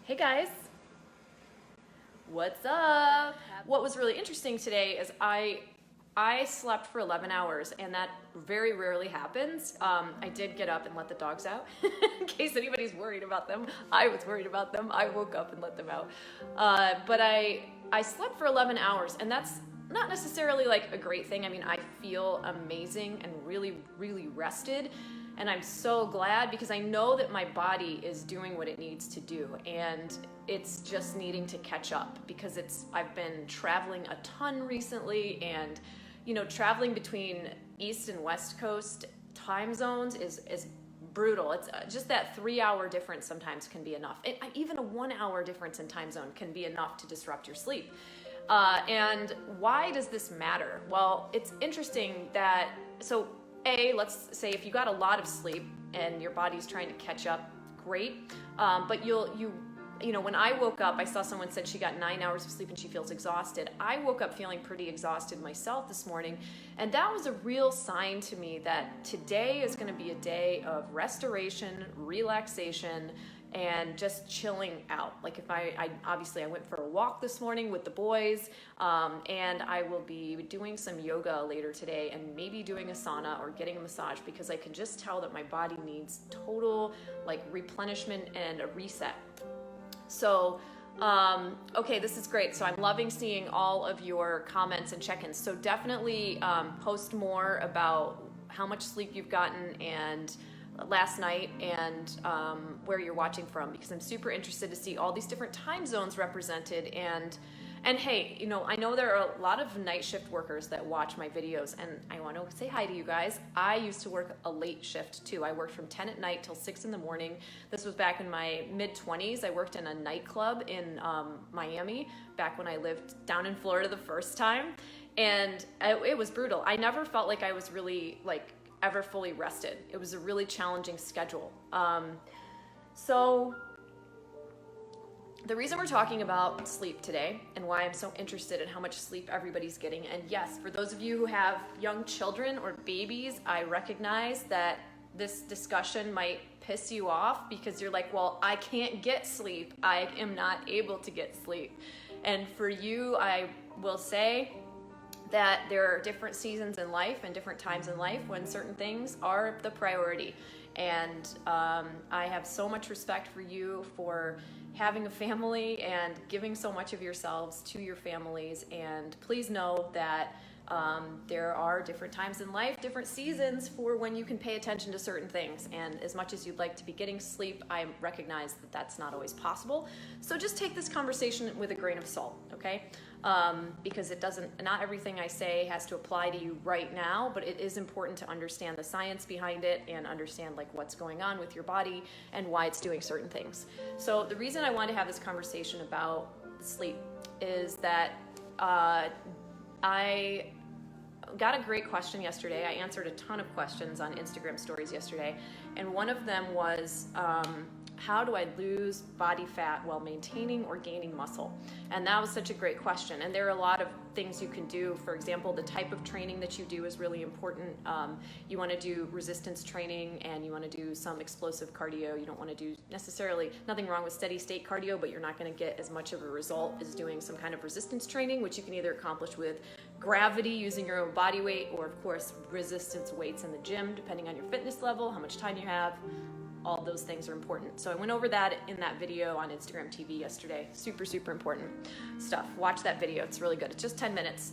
Hey guys, what's up? What was really interesting today is I slept for 11 hours, and that very rarely happens. I did get up and let the dogs out in case anybody's worried about them. I was worried about them. I woke up and let them out. But I slept for 11 hours, and that's not necessarily like a great thing. I mean, I feel amazing and really, really rested. And I'm so glad because I know that my body is doing what it needs to do, and it's just needing to catch up because I've been traveling a ton recently, and traveling between East and West Coast time zones is brutal. It's just that 3-hour difference sometimes can be enough. Even a 1-hour difference in time zone can be enough to disrupt your sleep. And why does this matter? Well, it's interesting that, let's say if you got a lot of sleep and your body's trying to catch up, great. But when I woke up, I saw someone said she got 9 hours of sleep and she feels exhausted. I woke up feeling pretty exhausted myself this morning, and that was a real sign to me that today is going to be a day of restoration, relaxation, and just chilling out. Like if I went for a walk this morning with the boys, and I will be doing some yoga later today and maybe doing a sauna or getting a massage because I can just tell that my body needs total replenishment and a reset. So, okay, this is great. So I'm loving seeing all of your comments and check-ins. So definitely post more about how much sleep you've gotten and last night and where you're watching from, because I'm super interested to see all these different time zones represented. And hey, I know there are a lot of night shift workers that watch my videos, and I want to say hi to you guys. I used to work a late shift too. I worked from 10 at night till 6 in the morning. This was back in my mid-20s. I worked in a nightclub in Miami back when I lived down in Florida the first time, and it was brutal. I never felt like I was really ever fully rested. It was a really challenging schedule. So the reason we're talking about sleep today and why I'm so interested in how much sleep everybody's getting, and yes, for those of you who have young children or babies, I recognize that this discussion might piss you off because you're like, well, I can't get sleep. I am not able to get sleep. And for you, I will say that there are different seasons in life and different times in life when certain things are the priority. And I have so much respect for you for having a family and giving so much of yourselves to your families. And please know that there are different times in life, different seasons for when you can pay attention to certain things. And as much as you'd like to be getting sleep, I recognize that that's not always possible. So just take this conversation with a grain of salt, okay? Because not everything I say has to apply to you right now, but it is important to understand the science behind it and understand what's going on with your body and why it's doing certain things. So the reason I want to have this conversation about sleep is that I got a great question yesterday. I answered a ton of questions on Instagram stories yesterday, and one of them was, how do I lose body fat while maintaining or gaining muscle? And that was such a great question. And there are a lot of things you can do. For example, the type of training that you do is really important. You want to do resistance training, and you want to do some explosive cardio. You don't want to do necessarily, nothing wrong with steady state cardio, but you're not going to get as much of a result as doing some kind of resistance training, which you can either accomplish with gravity using your own body weight, or of course resistance weights in the gym, depending on your fitness level, how much time you have. All those things are important. So I went over that in that video on Instagram TV yesterday. Super, super important stuff. Watch that video. It's really good. It's just 10 minutes.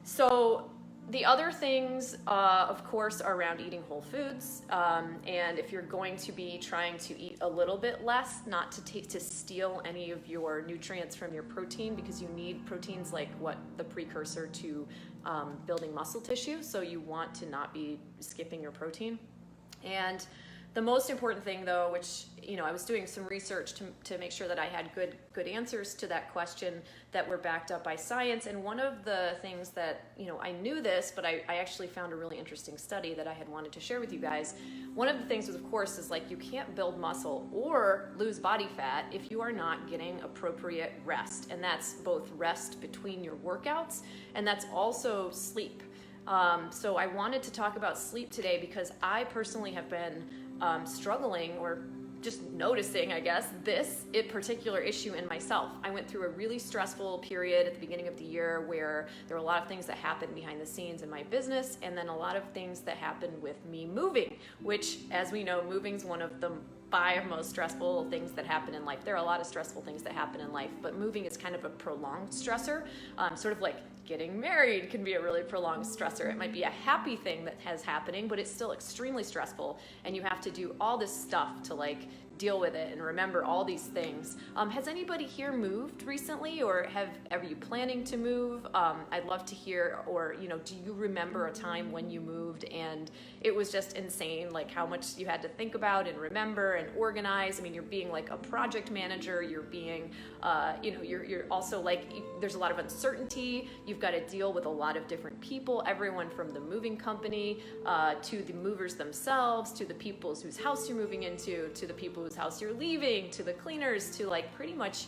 So the other things, of course, are around eating whole foods. And if you're going to be trying to eat a little bit less, not to steal any of your nutrients from your protein, because you need proteins like the precursor to building muscle tissue. So you want to not be skipping your protein. And the most important thing, though, which, I was doing some research to make sure that I had good answers to that question that were backed up by science. And one of the things that, I knew this, but I actually found a really interesting study that I had wanted to share with you guys. One of the things, of course, is you can't build muscle or lose body fat if you are not getting appropriate rest. And that's both rest between your workouts, and that's also sleep. So I wanted to talk about sleep today because I personally have been struggling or just noticing, I guess, this particular issue in myself. I went through a really stressful period at the beginning of the year where there were a lot of things that happened behind the scenes in my business, and then a lot of things that happened with me moving, which, as we know, moving is one of the 5 most stressful things that happen in life. There are a lot of stressful things that happen in life, but moving is kind of a prolonged stressor, sort of like getting married can be a really prolonged stressor. It might be a happy thing that has happening, but it's still extremely stressful, and you have to do all this stuff to like deal with it and remember all these things. Has anybody here moved recently, or are you planning to move? I'd love to hear, or do you remember a time when you moved and it was just insane, like how much you had to think about and remember and organize? I mean, you're being like a project manager, you're being, you're also like, there's a lot of uncertainty. You've got to deal with a lot of different people, everyone from the moving company to the movers themselves, to the people whose house you're moving into, to the people whose house you're leaving, to the cleaners, to like pretty much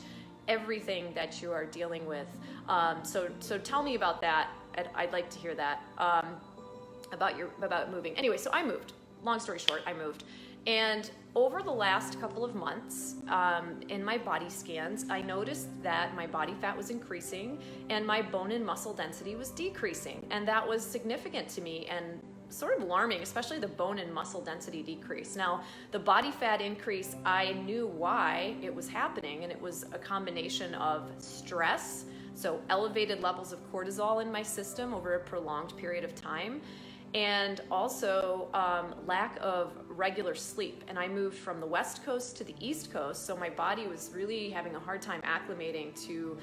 everything that you are dealing with. So tell me about that. I'd like to hear that about moving. Anyway, so I moved. Long story short, I moved. And over the last couple of months, in my body scans, I noticed that my body fat was increasing and my bone and muscle density was decreasing. And that was significant to me and sort of alarming, especially the bone and muscle density decrease. Now, the body fat increase, I knew why it was happening, and it was a combination of stress, so elevated levels of cortisol in my system over a prolonged period of time, and also lack of regular sleep. And I moved from the West Coast to the East Coast, so my body was really having a hard time acclimating to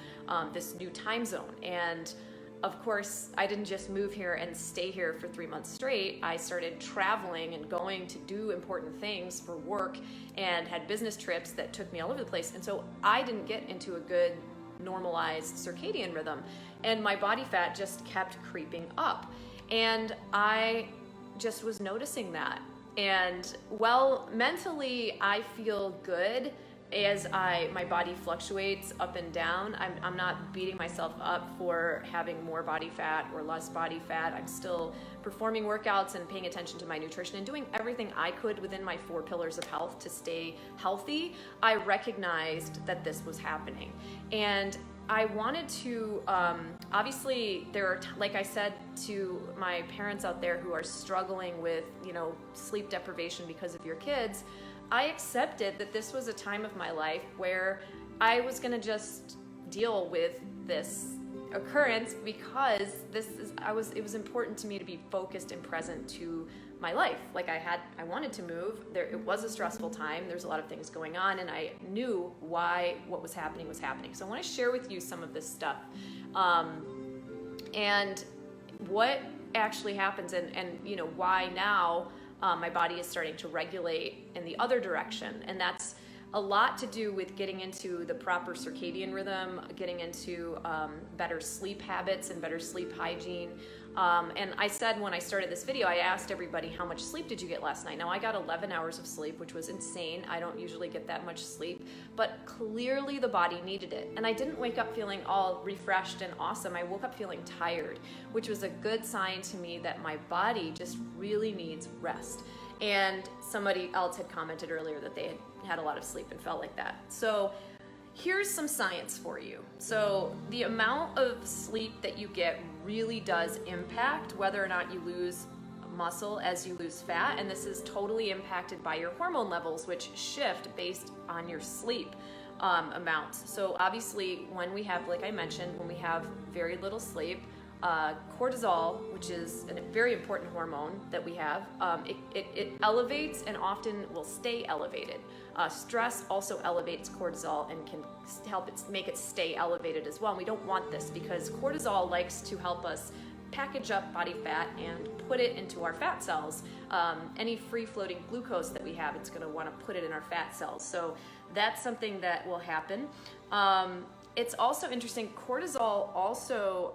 this new time zone. And of course, I didn't just move here and stay here for 3 months straight. I started traveling and going to do important things for work and had business trips that took me all over the place. And so I didn't get into a good normalized circadian rhythm, and my body fat just kept creeping up. And I just was noticing that. And well, mentally, I feel good as my body fluctuates up and down. I'm not beating myself up for having more body fat or less body fat. I'm still performing workouts and paying attention to my nutrition and doing everything I could within my 4 pillars of health to stay healthy. I recognized that this was happening. And I wanted to, obviously there are, like I said to my parents out there who are struggling with, sleep deprivation because of your kids, I accepted that this was a time of my life where I was gonna just deal with this occurrence because it was important to me to be focused and present to my life. Like I wanted to move. It was a stressful time. There's a lot of things going on, and I knew why what was happening was happening. So I want to share with you some of this stuff and what actually happens, and why now my body is starting to regulate in the other direction. And that's a lot to do with getting into the proper circadian rhythm, getting into better sleep habits and better sleep hygiene. And I said when I started this video, I asked everybody, how much sleep did you get last night? Now, I got 11 hours of sleep, which was insane. I don't usually get that much sleep, but clearly the body needed it. And I didn't wake up feeling all refreshed and awesome. I woke up feeling tired, which was a good sign to me that my body just really needs rest. And somebody else had commented earlier that they had a lot of sleep and felt like that. So here's some science for you. So the amount of sleep that you get really does impact whether or not you lose muscle as you lose fat, and this is totally impacted by your hormone levels, which shift based on your sleep amounts. So obviously when we have, like I mentioned, when we have very little sleep, cortisol, which is a very important hormone that we have, it elevates and often will stay elevated. Stress also elevates cortisol and can help make it stay elevated as well. And we don't want this because cortisol likes to help us package up body fat and put it into our fat cells. Any free-floating glucose that we have, it's going to want to put it in our fat cells. So that's something that will happen. It's also interesting, cortisol also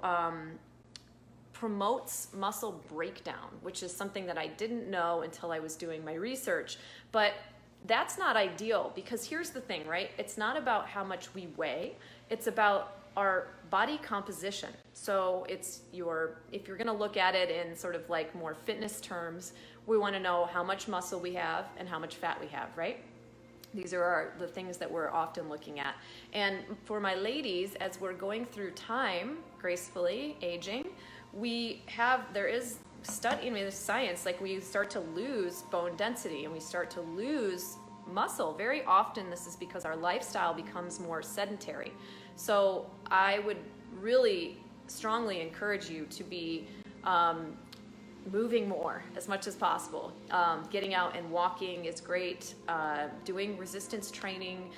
promotes muscle breakdown, which is something that I didn't know until I was doing my research. But that's not ideal because here's the thing, right? It's not about how much we weigh. It's about our body composition. So if you're gonna look at it in sort of like more fitness terms, we wanna know how much muscle we have and how much fat we have, right? These are the things that we're often looking at. And for my ladies, as we're going through time, gracefully aging, there is study, there's science, like we start to lose bone density and we start to lose muscle. Very often this is because our lifestyle becomes more sedentary. So I would really strongly encourage you to be moving more as much as possible. Getting out and walking is great. Doing resistance training,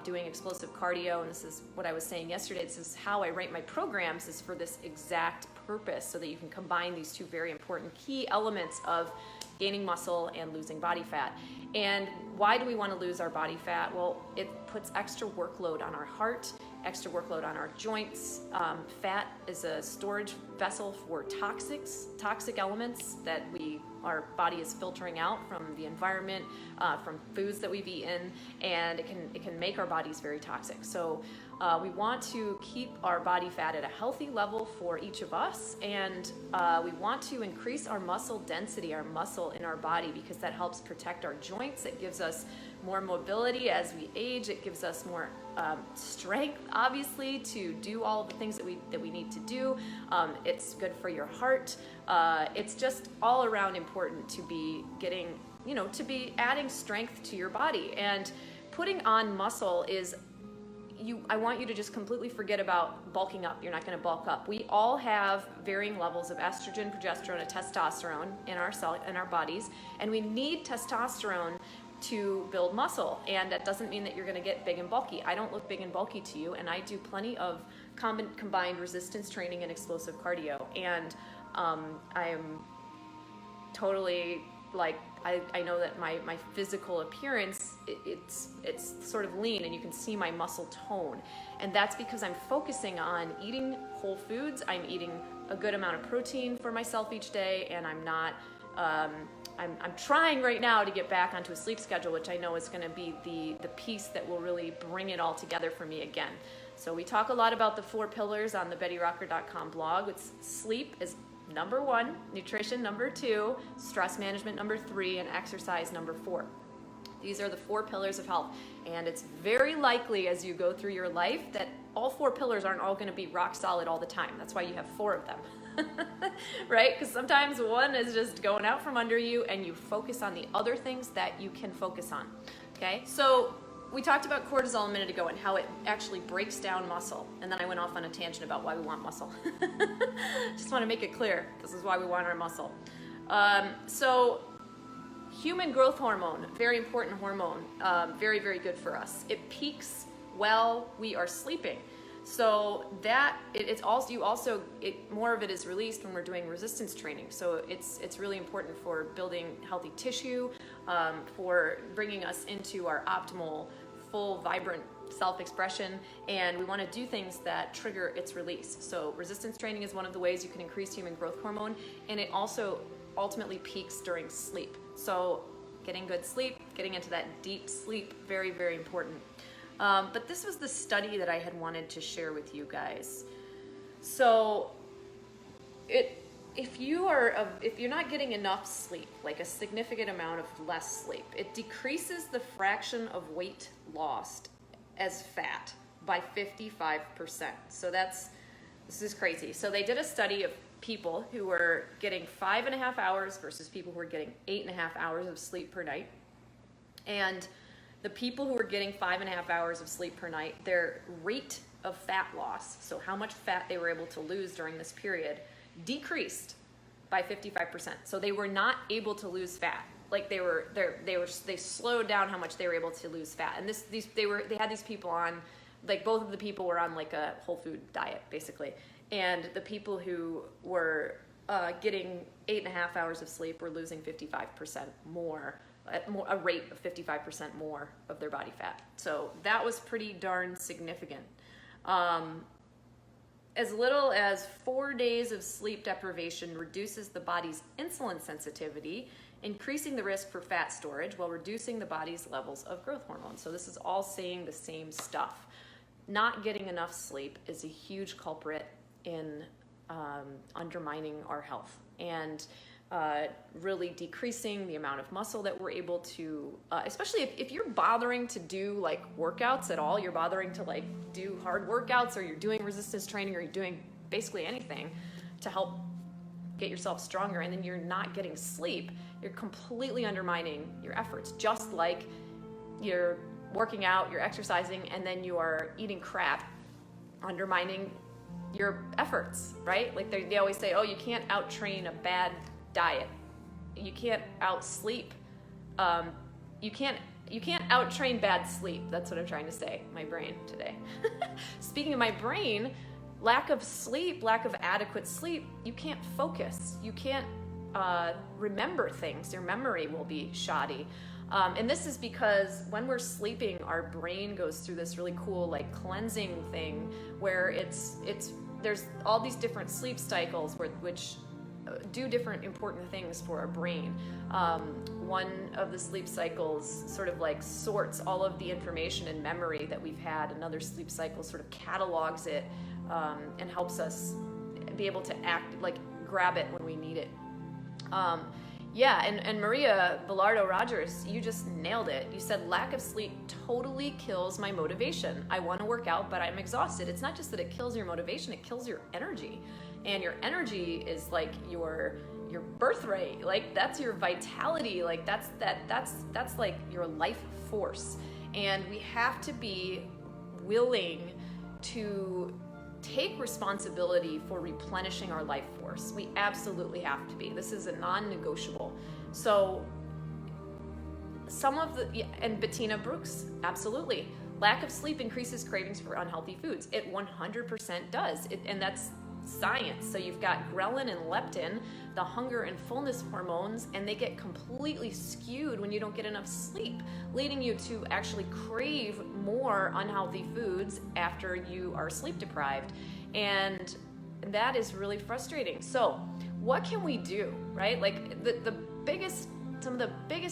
doing explosive cardio, and this is what I was saying yesterday, this is how I write my programs, is for this exact purpose, so that you can combine these two very important key elements of gaining muscle and losing body fat. And why do we want to lose our body fat? Well, it puts extra workload on our heart, extra workload on our joints. Fat is a storage vessel for toxic elements that our body is filtering out from the environment, from foods that we've eaten, and it can make our bodies very toxic. So we want to keep our body fat at a healthy level for each of us, and we want to increase our muscle density, our muscle in our body, because that helps protect our joints. It gives us more mobility as we age. It gives us more strength, obviously, to do all the things that we need to do. It's good for your heart. It's just all around important to be getting, to be adding strength to your body. And putting on muscle is, I want you to just completely forget about bulking up. You're not going to bulk up. We all have varying levels of estrogen, progesterone, and testosterone in our bodies, and we need testosterone to build muscle. And that doesn't mean that you're going to get big and bulky. I don't look big and bulky to you, and I do plenty of combined resistance training and explosive cardio. And I am totally I know that my physical appearance, it's sort of lean, and you can see my muscle tone. And that's because I'm focusing on eating whole foods. I'm eating a good amount of protein for myself each day, and I'm not, I'm trying right now to get back onto a sleep schedule, which I know is going to be the piece that will really bring it all together for me again. So we talk a lot about the 4 pillars on the BettyRocker.com blog. It's sleep is number 1, nutrition number 2, stress management number 3, and exercise number 4. These are the 4 pillars of health. And it's very likely as you go through your life that all 4 pillars aren't all going to be rock solid all the time. That's why you have 4 of them, right? Because sometimes one is just going out from under you, and you focus on the other things that you can focus on, okay? So we talked about cortisol a minute ago and how it actually breaks down muscle. And then I went off on a tangent about why we want muscle. Just want to make it clear. This is why we want our muscle. So human growth hormone, very important hormone, very, very good for us. It peaks while we are sleeping. So that more of it is released when we're doing resistance training. So it's really important for building healthy tissue, for bringing us into our optimal, full, vibrant self-expression, and we want to do things that trigger its release. So resistance training is one of the ways you can increase human growth hormone, and it also ultimately peaks during sleep. So getting good sleep, getting into that deep sleep, very, very important. But this was the study that I had wanted to share with you guys. So if you're not getting enough sleep, like a significant amount of less sleep, it decreases the fraction of weight lost as fat by 55%. So this is crazy. So they did a study of people who were getting 5.5 hours versus people who were getting 8.5 hours of sleep per night. And the people who were getting 5.5 hours of sleep per night, their rate of fat loss, so how much fat they were able to lose during this period, decreased by 55%. So they were not able to lose fat. Like they slowed down how much they were able to lose fat. And they had these people on, like both of the people were on like a whole food diet basically. And the people who were getting 8.5 hours of sleep were losing 55% more, a rate of 55% more of their body fat. So that was pretty darn significant. As little as 4 days of sleep deprivation reduces the body's insulin sensitivity, increasing the risk for fat storage while reducing the body's levels of growth hormone. So this is all saying the same stuff. Not getting enough sleep is a huge culprit in undermining our health. And really decreasing the amount of muscle that we're able to, especially if you're bothering to do like workouts at all, you're bothering to like do hard workouts, or you're doing resistance training, or you're doing basically anything to help get yourself stronger, and then you're not getting sleep, you're completely undermining your efforts. Just like you're working out, you're exercising, and then you are eating crap, undermining your efforts, right? Like they always say, oh, you can't out-train a bad diet. You can't out-sleep. You can't out-train bad sleep. That's what I'm trying to say, my brain today. Speaking of my brain, lack of sleep, lack of adequate sleep, you can't focus. You can't remember things. Your memory will be shoddy. And this is because when we're sleeping, our brain goes through this really cool like cleansing thing where there's all these different sleep cycles which do different important things for our brain. One of the sleep cycles sort of like sorts all of the information and memory that we've had. Another sleep cycle sort of catalogs it and helps us be able to grab it when we need it. And Maria Villardo-Rogers, you just nailed it. You said lack of sleep totally kills my motivation. I want to work out, but I'm exhausted. It's not just that it kills your motivation, it kills your energy. And your energy is like your birthright. Like that's your vitality. Like that's like your life force. And we have to be willing to take responsibility for replenishing our life force. We absolutely have to be. This is a non-negotiable. So and Bettina Brooks, absolutely. Lack of sleep increases cravings for unhealthy foods. It 100% does. And that's science. So you've got ghrelin and leptin, the hunger and fullness hormones, and they get completely skewed when you don't get enough sleep, leading you to actually crave more unhealthy foods after you are sleep deprived. And that is really frustrating. So what can we do, right? Like the biggest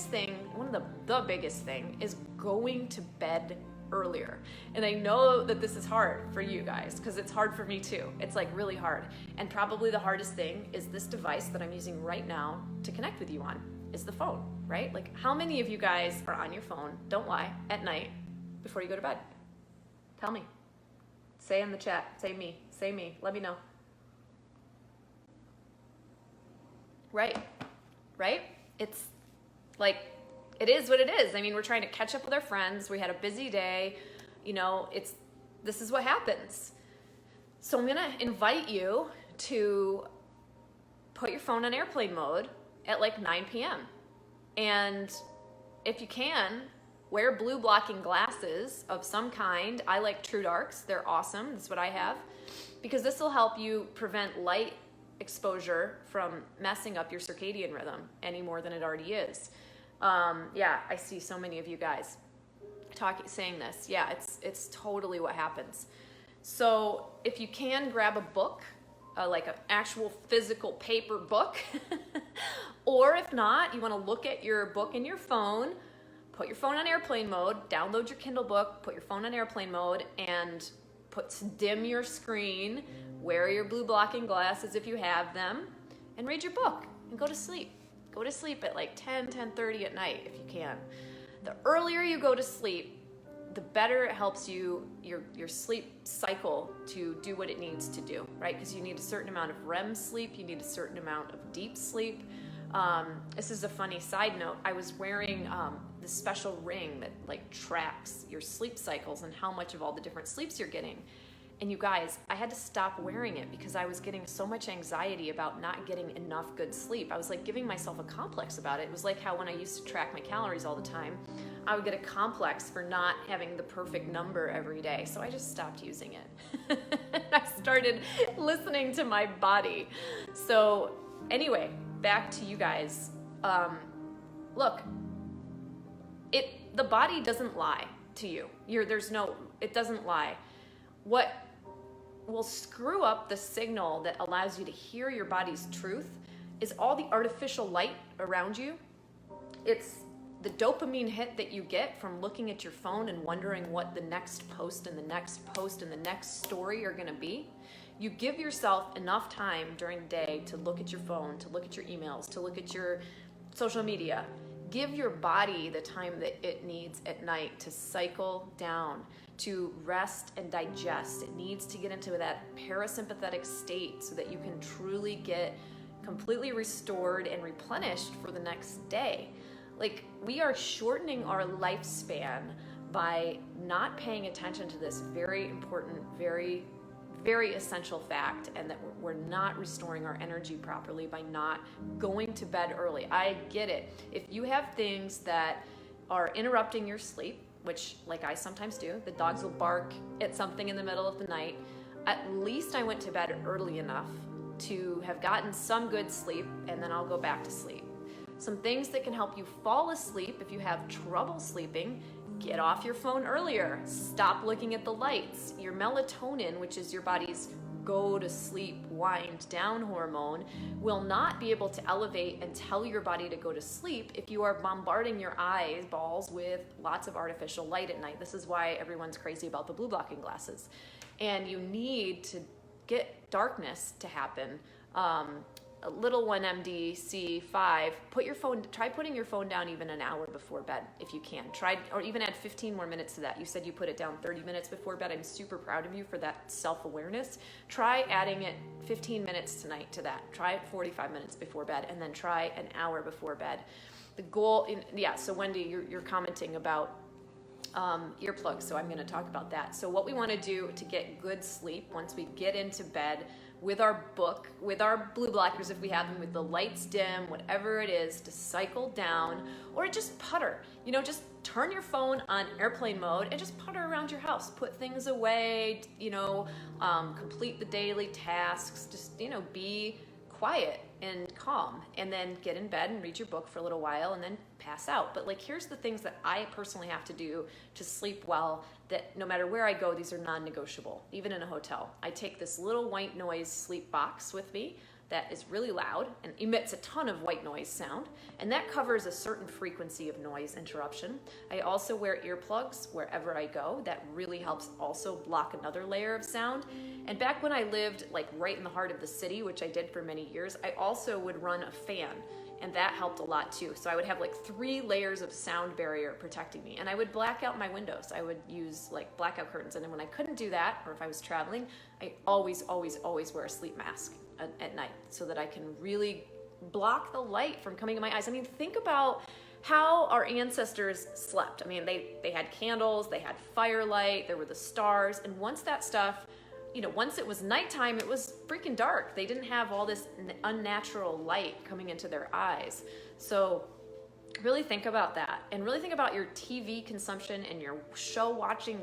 thing is going to bed earlier. And I know that this is hard for you guys because it's hard for me too. It's like really hard. And probably the hardest thing is this device that I'm using right now to connect with you on is the phone, right? Like how many of you guys are on your phone, don't lie, at night before you go to bed? Tell me. Say in the chat, say me, let me know. Right? It's like, it is what it is. I mean, we're trying to catch up with our friends. We had a busy day. This is what happens. So I'm gonna invite you to put your phone on airplane mode at like 9 p.m. And if you can, wear blue blocking glasses of some kind. I like True Darks. They're awesome. That's what I have. Because this will help you prevent light exposure from messing up your circadian rhythm any more than it already is. I see so many of you guys saying this. Yeah, it's totally what happens. So if you can grab a book, like an actual physical paper book, or if not, you want to look at your book in your phone, put your phone on airplane mode, download your Kindle book, put your phone on airplane mode, and dim your screen, wear your blue blocking glasses if you have them, and read your book and go to sleep. Go to sleep at like 10:30 at night if you can. The earlier you go to sleep, the better it helps you, your sleep cycle to do what it needs to do, right? Because you need a certain amount of REM sleep, you need a certain amount of deep sleep. This is a funny side note. I was wearing this special ring that like tracks your sleep cycles and how much of all the different sleeps you're getting. And you guys, I had to stop wearing it because I was getting so much anxiety about not getting enough good sleep. I was like giving myself a complex about it. It was like how when I used to track my calories all the time, I would get a complex for not having the perfect number every day. So I just stopped using it. I started listening to my body. So anyway, back to you guys. Look, the body doesn't lie to you. It doesn't lie. What will screw up the signal that allows you to hear your body's truth is all the artificial light around you. It's the dopamine hit that you get from looking at your phone and wondering what the next post and the next post and the next story are going to be, you give yourself enough time during the day to look at your phone, to look at your emails, to look at your social media. Give your body the time that it needs at night to cycle down, to rest and digest. It needs to get into that parasympathetic state so that you can truly get completely restored and replenished for the next day. Like, we are shortening our lifespan by not paying attention to this very important, very, very essential fact, and that we're not restoring our energy properly by not going to bed early. I get it. If you have things that are interrupting your sleep, which, like I sometimes do, the dogs will bark at something in the middle of the night, at least I went to bed early enough to have gotten some good sleep, and then I'll go back to sleep. Some things that can help you fall asleep if you have trouble sleeping: get off your phone earlier, stop looking at the lights. Your melatonin, which is your body's go to sleep, wind down hormone, will not be able to elevate and tell your body to go to sleep if you are bombarding your eyeballs with lots of artificial light at night. This is why everyone's crazy about the blue blocking glasses. And you need to get darkness to happen. A little 1MDC5, try putting your phone down even an hour before bed if you can. Try, or even add 15 more minutes to that. You said you put it down 30 minutes before bed. I'm super proud of you for that self-awareness. Try adding it 15 minutes tonight to that. Try it 45 minutes before bed, and then try an hour before bed. The goal, so Wendy, you're commenting about earplugs, so I'm going to talk about that. So what we want to do to get good sleep once we get into bed with our book, with our blue blockers if we have them, with the lights dim, whatever it is, to cycle down, or just putter. Just turn your phone on airplane mode and just putter around your house. Put things away, complete the daily tasks, just, be quiet and calm, and then get in bed and read your book for a little while and then pass out. But here's the things that I personally have to do to sleep well, that no matter where I go, these are non-negotiable. Even in a hotel, I take this little white noise sleep box with me that is really loud and emits a ton of white noise sound, and that covers a certain frequency of noise interruption. I also wear earplugs wherever I go. That really helps also block another layer of sound. And back when I lived right in the heart of the city, which I did for many years, I also would run a fan, and that helped a lot too. So I would have 3 layers of sound barrier protecting me, and I would black out my windows. I would use blackout curtains, and then when I couldn't do that, or if I was traveling, I always wear a sleep mask at night so that I can really block the light from coming in my eyes. Think about how our ancestors slept. They had candles, they had firelight, there were the stars, and once that stuff, once it was nighttime, it was freaking dark. They didn't have all this unnatural light coming into their eyes. So really think about that, and really think about your TV consumption and your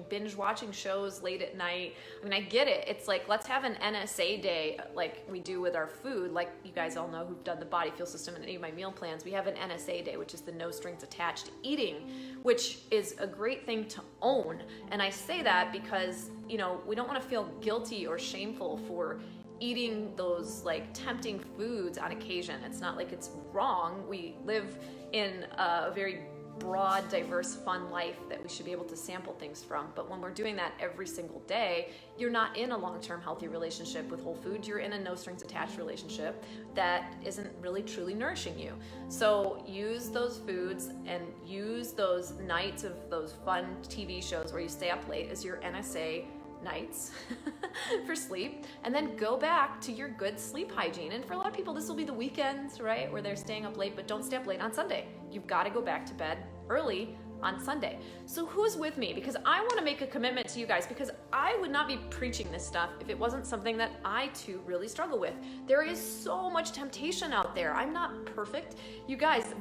binge watching shows late at night. I get it. It's let's have an NSA day like we do with our food. Like you guys all know who've done the Body Fuel System and any of my meal plans, we have an NSA day, which is the no strings attached eating, which is a great thing to own. And I say that because, we don't want to feel guilty or shameful for eating those tempting foods on occasion. It's not like it's wrong. We live in a very broad, diverse, fun life that we should be able to sample things from. But when we're doing that every single day, you're not in a long-term healthy relationship with whole food. You're in a no strings attached relationship that isn't really truly nourishing you. So use those foods and use those nights of those fun TV shows where you stay up late as your NSA nights for sleep, and then go back to your good sleep hygiene. And for a lot of people, this will be the weekends, right, where they're staying up late, but don't stay up late on Sunday. You've got to go back to bed early on Sunday. So who's with me? Because I want to make a commitment to you guys, because I would not be preaching this stuff if it wasn't something that I too really struggle with. There is so much temptation out there. I'm not perfect. You guys,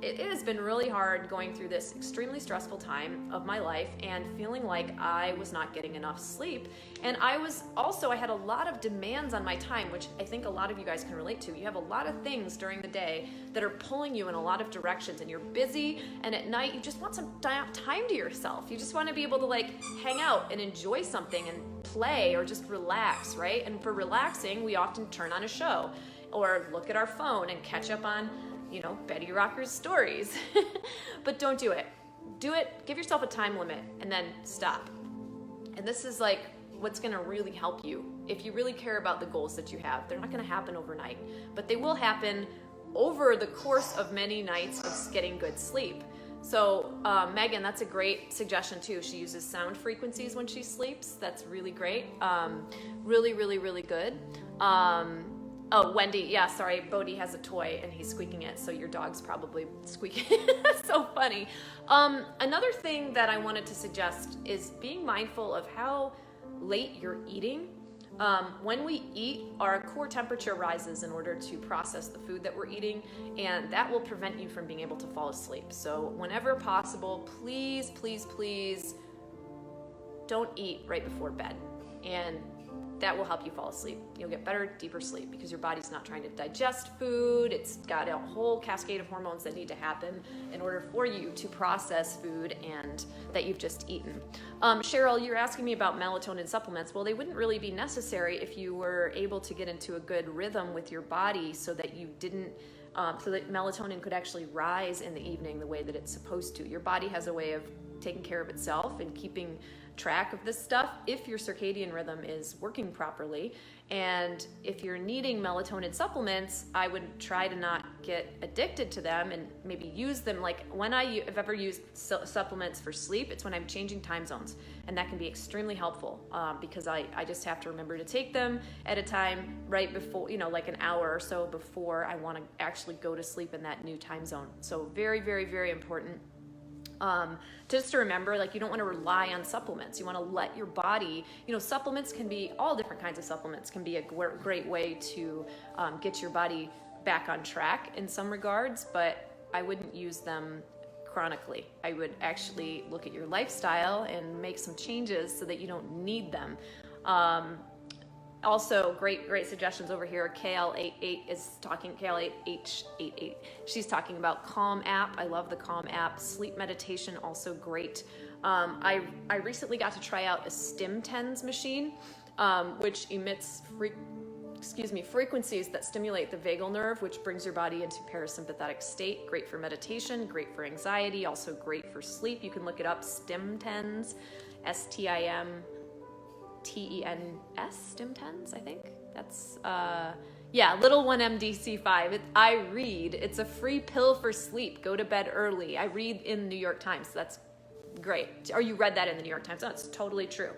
it has been really hard going through this extremely stressful time of my life and feeling like I was not getting enough sleep. And I had a lot of demands on my time, which I think a lot of you guys can relate to. You have a lot of things during the day that are pulling you in a lot of directions, and you're busy, and at night you just want some time to yourself. You just want to be able to hang out and enjoy something and play or just relax, right? And for relaxing, we often turn on a show or look at our phone and catch up on Betty Rocker's stories. But don't do it. Do it, give yourself a time limit, and then stop. And this is like what's gonna really help you. If you really care about the goals that you have, they're not gonna happen overnight, but they will happen over the course of many nights of getting good sleep. So Megan, that's a great suggestion too. She uses sound frequencies when she sleeps. That's really great. Really, really, really good. Oh, Wendy, yeah, sorry, Bodhi has a toy and he's squeaking it, so your dog's probably squeaking. That's so funny. Another thing that I wanted to suggest is being mindful of how late you're eating. When we eat, our core temperature rises in order to process the food that we're eating, and that will prevent you from being able to fall asleep. So whenever possible, please, please, please don't eat right before bed. And that will help you fall asleep. You'll get better, deeper sleep because your body's not trying to digest food. It's got a whole cascade of hormones that need to happen in order for you to process food and that you've just eaten. Cheryl, you're asking me about melatonin supplements. Well, they wouldn't really be necessary if you were able to get into a good rhythm with your body so that you didn't so that melatonin could actually rise in the evening the way that it's supposed to. Your body has a way of taking care of itself and keeping track of this stuff if your circadian rhythm is working properly. And if you're needing melatonin supplements, I would try to not get addicted to them and maybe use them. Like when I've ever used supplements for sleep, it's when I'm changing time zones, and that can be extremely helpful because I just have to remember to take them at a time right before, like an hour or so before I want to actually go to sleep in that new time zone. So very, very, very important. Just to remember, like, you don't want to rely on supplements. You want to let your body, supplements can be, all different kinds of supplements can be a great way to get your body back on track in some regards, but I wouldn't use them chronically. I would actually look at your lifestyle and make some changes so that you don't need them. Also, great suggestions over here. KL88 is talking, KL8H88. She's talking about Calm app. I love the Calm app. Sleep meditation, also great. I recently got to try out a Stim10s machine, which emits frequencies that stimulate the vagal nerve, which brings your body into parasympathetic state. Great for meditation, great for anxiety, also great for sleep. You can look it up, Stim10s, STIM. TENS, Stim10s, I think. That's, little 1MDC5. I read. It's a free pill for sleep. Go to bed early. I read in the New York Times. So that's great. Or you read that in the New York Times. No, it's totally true.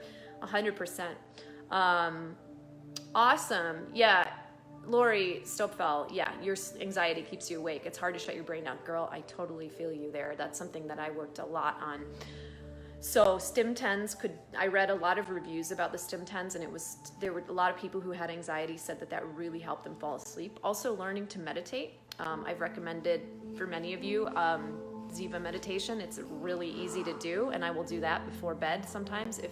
100%. Awesome. Yeah. Lori Stopfel, yeah, your anxiety keeps you awake. It's hard to shut your brain down. Girl, I totally feel you there. That's something that I worked a lot on. So Stim10s I read a lot of reviews about the Stim10s, and there were a lot of people who had anxiety said that really helped them fall asleep. Also learning to meditate. I've recommended for many of you Ziva meditation. It's really easy to do, and I will do that before bed sometimes if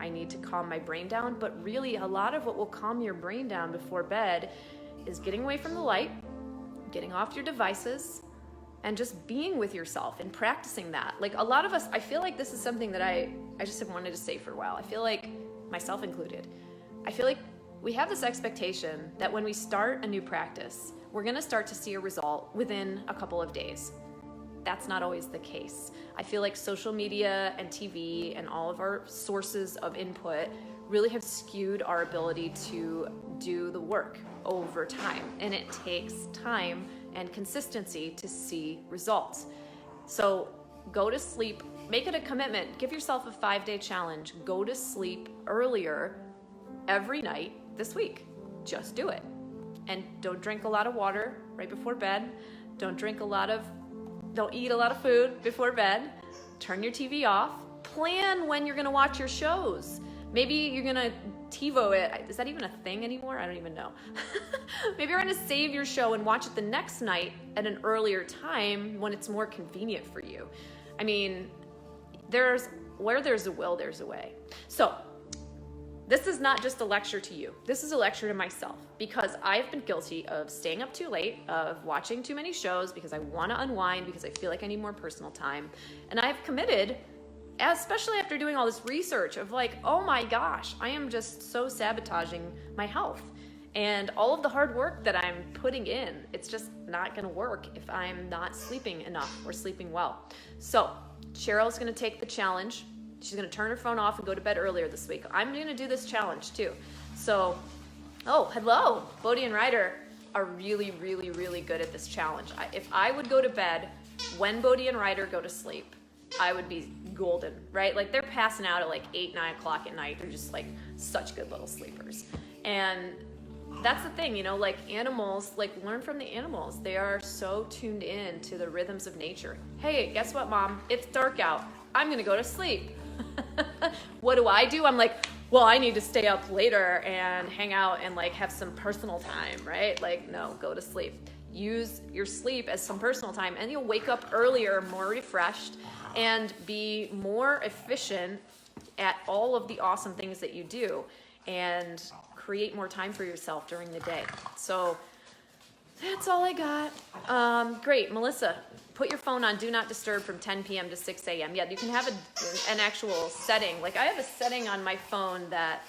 I need to calm my brain down. But really a lot of what will calm your brain down before bed is getting away from the light, getting off your devices, and just being with yourself and practicing that. Like a lot of us, I feel like this is something that I just have wanted to say for a while. I feel like, myself included, I feel like we have this expectation that when we start a new practice, we're gonna start to see a result within a couple of days. That's not always the case. I feel like social media and TV and all of our sources of input really have skewed our ability to do the work over time. And it takes time and consistency to see results. So go to sleep, make it a commitment, give yourself a 5-day challenge, go to sleep earlier every night this week. Just do it. And don't drink a lot of water right before bed. Don't eat a lot of food before bed. Turn your TV off. Plan when you're gonna watch your shows. Maybe you're gonna TiVo it. Is that even a thing anymore? I don't even know. Maybe you're gonna save your show and watch it the next night at an earlier time when it's more convenient for you. I mean, where there's a will, there's a way. So this is not just a lecture to you. This is a lecture to myself because I've been guilty of staying up too late, of watching too many shows because I wanna unwind, because I feel like I need more personal time. And I've committed, especially after doing all this research of like, oh my gosh, I am just so sabotaging my health. And all of the hard work that I'm putting in, it's just not gonna work if I'm not sleeping enough or sleeping well. So Cheryl's gonna take the challenge. She's gonna turn her phone off and go to bed earlier this week. I'm gonna do this challenge too. So, oh, hello. Bodhi and Ryder are really, really, really good at this challenge. If I would go to bed when Bodhi and Ryder go to sleep, I would be golden, right? Like they're passing out at like 8, 9 o'clock at night. They're just like such good little sleepers. And that's the thing, you know, like animals, like learn from the animals. They are so tuned in to the rhythms of nature. Hey, guess what, Mom? It's dark out. I'm gonna go to sleep. What do? I'm like, well, I need to stay up later and hang out and like have some personal time, right? Like, no, go to sleep. Use your sleep as some personal time and you'll wake up earlier, more refreshed, and be more efficient at all of the awesome things that you do and create more time for yourself during the day. So that's all I got. Great, Melissa, put your phone on Do Not Disturb from 10 p.m. to 6 a.m. Yeah, you can have an actual setting. Like I have a setting on my phone that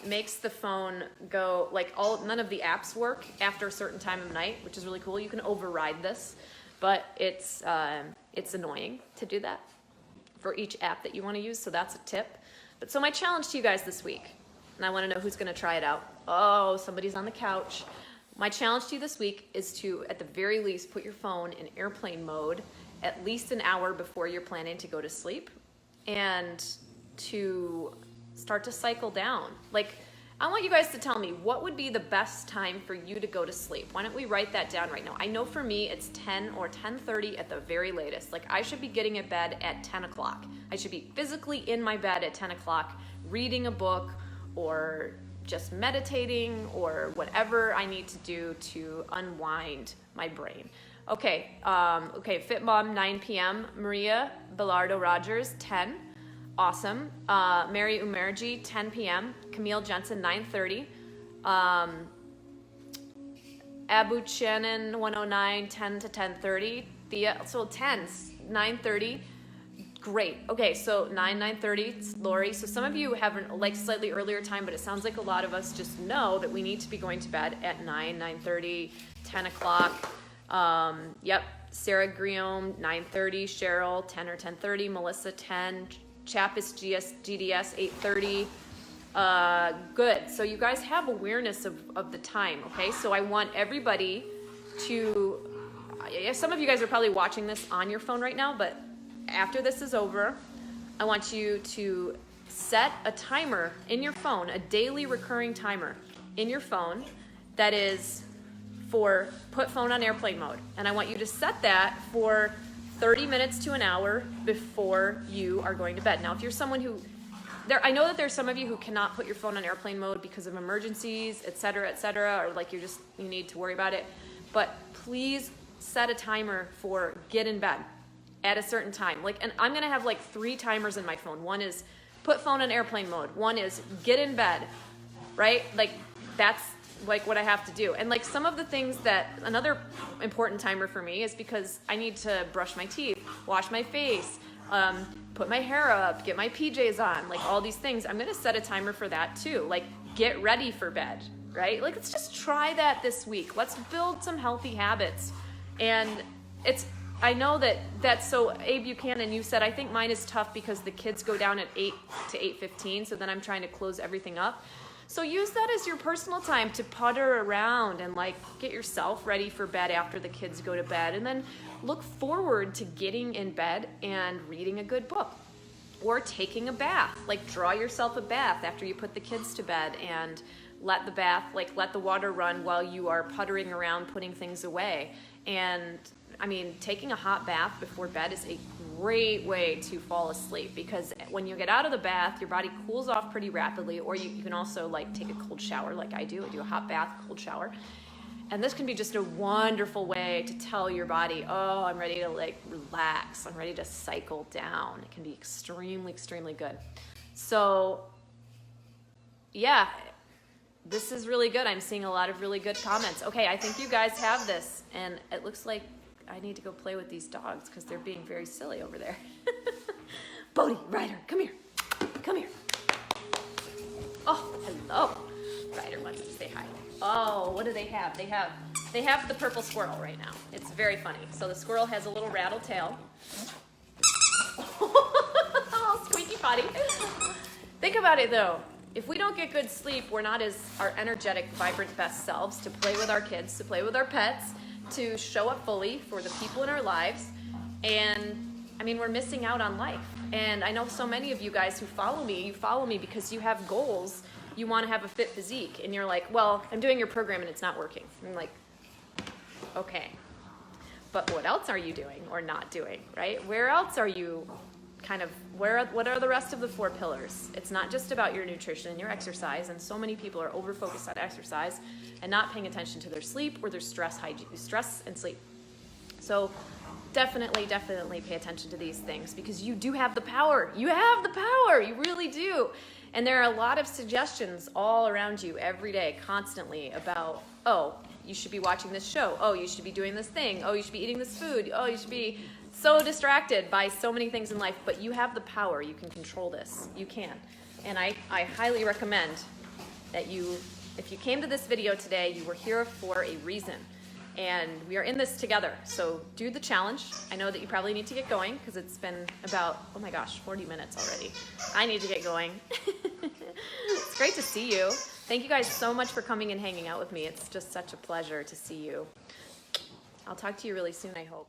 makes the phone go, like none of the apps work after a certain time of night, which is really cool. You can override this, but it's annoying to do that for each app that you want to use, so that's a tip. But so my challenge to you guys this week, and I want to know who's going to try it out. Oh, somebody's on the couch. My challenge to you this week is to, at the very least, put your phone in airplane mode at least an hour before you're planning to go to sleep, and to start to cycle down. Like, I want you guys to tell me what would be the best time for you to go to sleep. Why don't we write that down right now? I know for me it's 10 or 10:30 at the very latest. Like I should be getting in bed at 10 o'clock. I should be physically in my bed at 10 o'clock, reading a book or just meditating or whatever I need to do to unwind my brain. Okay, Fit Mom 9 p.m. Maria Belardo Rogers 10. Awesome. Mary Umerji, 10 p.m. Camille Jensen, 9:30. Abu Shannon, 109, 10 to 10:30. Thea, so 10, 9:30. Great. Okay, so 9:30, Lori. So some of you have like slightly earlier time, but it sounds like a lot of us just know that we need to be going to bed at 9:30, 10 o'clock. Yep. Sarah Guillaume, 9:30. Cheryl, 10 or 10:30. Melissa, 10. Chappis GDS 8:30. Good. So you guys have awareness of the time, okay? So I want everybody to, some of you guys are probably watching this on your phone right now, but after this is over, I want you to set a timer in your phone, a daily recurring timer in your phone that is for put phone on airplane mode. And I want you to set that for 30 minutes to an hour before you are going to bed. Now, if you're someone who, I know that there's some of you who cannot put your phone on airplane mode because of emergencies, et cetera, or like you need to worry about it. But please set a timer for get in bed at a certain time. And I'm gonna have like 3 timers in my phone. One is put phone on airplane mode. One is get in bed, right? Like that's like what I have to do. And like some of the things that, another important timer for me is because I need to brush my teeth, wash my face, put my hair up, get my PJs on, like all these things. I'm gonna set a timer for that too. Like get ready for bed, right? Like let's just try that this week. Let's build some healthy habits. And I know that's so Abe Buchanan, you said, I think mine is tough because the kids go down at 8 to 8:15. So then I'm trying to close everything up. So use that as your personal time to putter around and like get yourself ready for bed after the kids go to bed, and then look forward to getting in bed and reading a good book or taking a bath. Like draw yourself a bath after you put the kids to bed and let the water run while you are puttering around putting things away. And I mean, taking a hot bath before bed is a great way to fall asleep, because when you get out of the bath, your body cools off pretty rapidly, or you can also like take a cold shower like I do. I do a hot bath, cold shower. And this can be just a wonderful way to tell your body, oh, I'm ready to like relax. I'm ready to cycle down. It can be extremely, extremely good. So yeah, this is really good. I'm seeing a lot of really good comments. Okay, I think you guys have this, and it looks like I need to go play with these dogs because they're being very silly over there. Bodhi, Ryder, come here. Come here. Oh, hello. Ryder wants to say hi. Oh, what do they have? They have the purple squirrel right now. It's very funny. So the squirrel has a little rattle tail. Oh, squeaky potty. Think about it though. If we don't get good sleep, we're not as our energetic, vibrant best selves to play with our kids, to play with our pets, to show up fully for the people in our lives. And I mean, we're missing out on life. And I know so many of you guys who follow me, you follow me because you have goals. You want to have a fit physique. And you're like, well, I'm doing your program and it's not working. I'm like, okay. But what else are you doing or not doing, right? Where else are you what are the rest of the 4 pillars? It's not just about your nutrition and your exercise, and so many people are over-focused on exercise and not paying attention to their sleep or their stress and sleep. So definitely pay attention to these things because you do have the power. You have the power, you really do. And there are a lot of suggestions all around you every day, constantly about, oh, you should be watching this show. Oh, you should be doing this thing. Oh, you should be eating this food. Oh, you should be so distracted by so many things in life, but you have the power. You can control this. You can. And I highly recommend that if you came to this video today, you were here for a reason. And we are in this together. So do the challenge. I know that you probably need to get going because it's been about, oh my gosh, 40 minutes already. I need to get going. It's great to see you. Thank you guys so much for coming and hanging out with me. It's just such a pleasure to see you. I'll talk to you really soon, I hope.